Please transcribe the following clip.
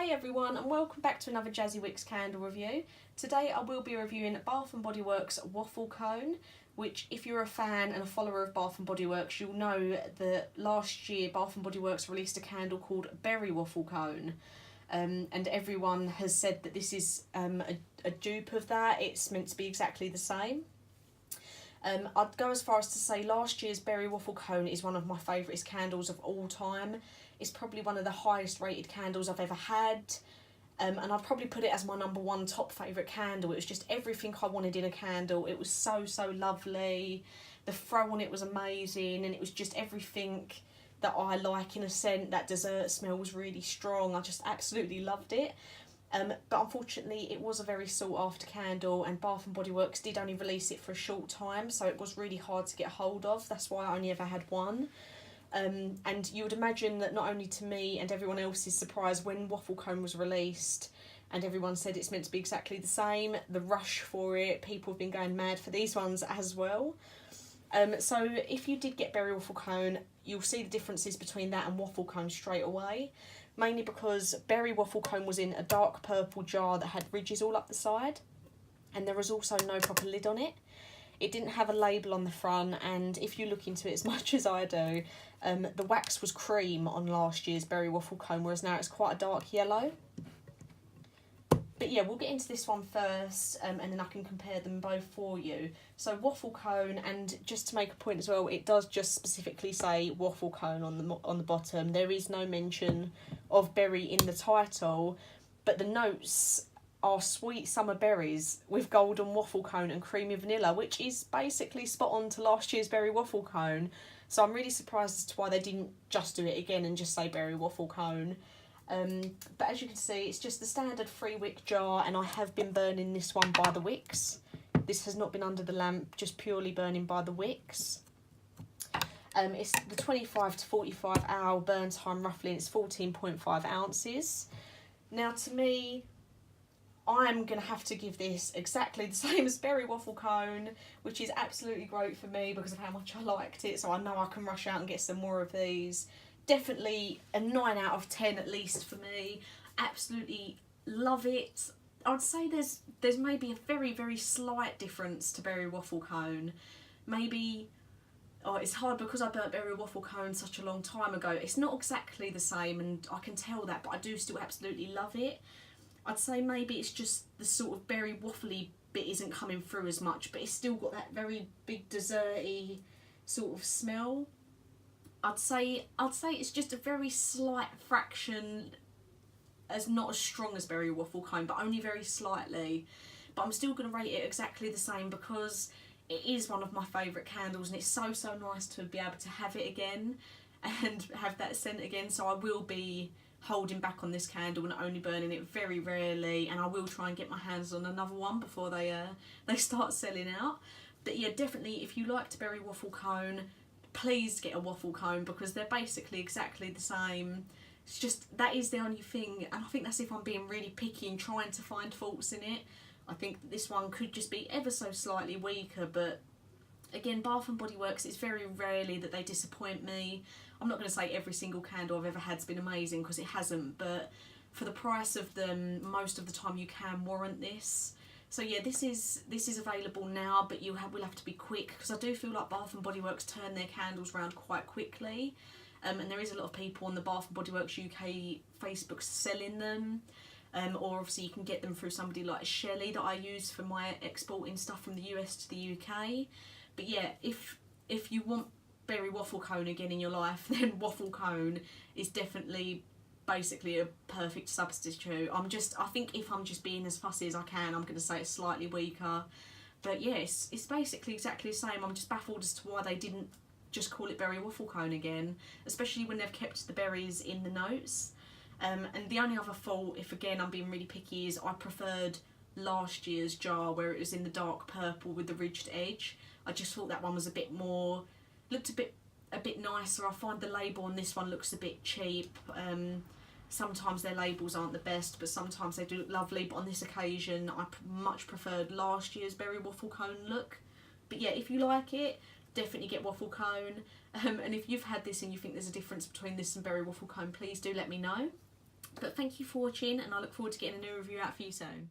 Hey everyone, and welcome back to another Jazzy Wicks candle review. Today I will be reviewing Bath & Body Works Waffle Cone, which if you're a fan and a follower of Bath & Body Works, you'll know that last year Bath & Body Works released a candle called Berry Waffle Cone. And everyone has said that this is a dupe of that. It's meant to be exactly the same. I'd go as far as to say last year's Berry Waffle Cone is one of my favourite candles of all time. It's probably one of the highest rated candles I've ever had. And I'd probably put it as my #1 top favourite candle. It was just everything I wanted in a candle. It was so lovely. The throw on it was amazing, and it was just everything that I like in a scent. That dessert smell was really strong. I just absolutely loved it. But unfortunately it was a very sought after candle, and Bath & Body Works did only release it for a short time, so it was really hard to get hold of. That's why I only ever had one. And you would imagine that not only to me and everyone else's surprise when Waffle Cone was released and everyone said it's meant to be exactly the same, the rush for it, people have been going mad for these ones as well. So if you did get Berry Waffle Cone, you'll see the differences between that and Waffle Cone straight away. Mainly because Berry Waffle Cone was in a dark purple jar that had ridges all up the side, and there was also no proper lid on it. It didn't have a label on the front, and if you look into it as much as I do, the wax was cream on last year's Berry Waffle Cone, whereas now it's quite a dark yellow. But yeah, we'll get into this one first, and then I can compare them both for you. So Waffle Cone, and just to make a point as well, it does just specifically say Waffle Cone on the bottom. There is no mention of berry in the title, but the notes are sweet summer berries with golden waffle cone and creamy vanilla, which is basically spot on to last year's Berry Waffle Cone. So I'm really surprised as to why they didn't just do it again and just say Berry Waffle Cone. But as you can see, it's just the standard 3-wick jar, and I have been burning this one by the wicks. This has not been under the lamp, just purely burning by the wicks. It's the 25 to 45 hour burn time roughly, and it's 14.5 ounces. Now to me, I'm going to have to give this exactly the same as Berry Waffle Cone, which is absolutely great for me because of how much I liked it, so I know I can rush out and get some more of these. Definitely a 9 out of 10 at least for me. Absolutely love it. I'd say there's maybe a very slight difference to Berry Waffle Cone. Maybe, it's hard because I burnt Berry Waffle Cone such a long time ago. It's not exactly the same, and I can tell that, but I do still absolutely love it. I'd say maybe it's just the sort of berry waffly bit isn't coming through as much, but it's still got that very big desserty sort of smell. I'd say it's just a very slight fraction as not as strong as Berry Waffle Cone, but only very slightly. But I'm still going to rate it exactly the same because it is one of my favourite candles, and it's so nice to be able to have it again and have that scent again. So I will be holding back on this candle and only burning it very rarely, and I will try and get my hands on another one before they start selling out. But yeah, definitely if you liked Berry Waffle Cone, please get a Waffle Cone because they're basically exactly the same. It's just that is the only thing, and I think that's if I'm being really picky and trying to find faults in it. I think that this one could just be ever so slightly weaker, but again, Bath & Body Works, it's very rarely that they disappoint me. I'm not going to say every single candle I've ever had's been amazing, because it hasn't, but for the price of them, most of the time you can warrant this. So yeah, this is available now, but will have to be quick, because I do feel like Bath & Body Works turn their candles around quite quickly, and there is a lot of people on the Bath & Body Works UK Facebook selling them. Or obviously you can get them through somebody like Shelley that I use for my exporting stuff from the US to the UK. But yeah, if you want Berry Waffle Cone again in your life, then Waffle Cone is definitely basically a perfect substitute. I think if I'm just being as fussy as I can, I'm going to say it's slightly weaker. But yes, it's basically exactly the same. I'm just baffled as to why they didn't just call it Berry Waffle Cone again, especially when they've kept the berries in the notes. And the only other fault, if again I'm being really picky, is I preferred last year's jar where it was in the dark purple with the ridged edge. I just thought that one was looked a bit nicer. I find the label on this one looks a bit cheap. Sometimes their labels aren't the best, but sometimes they do look lovely. But on this occasion, I much preferred last year's Berry Waffle Cone look. But yeah, if you like it, definitely get Waffle Cone. And if you've had this and you think there's a difference between this and Berry Waffle Cone, please do let me know. But thank you for watching, and I look forward to getting a new review out for you soon.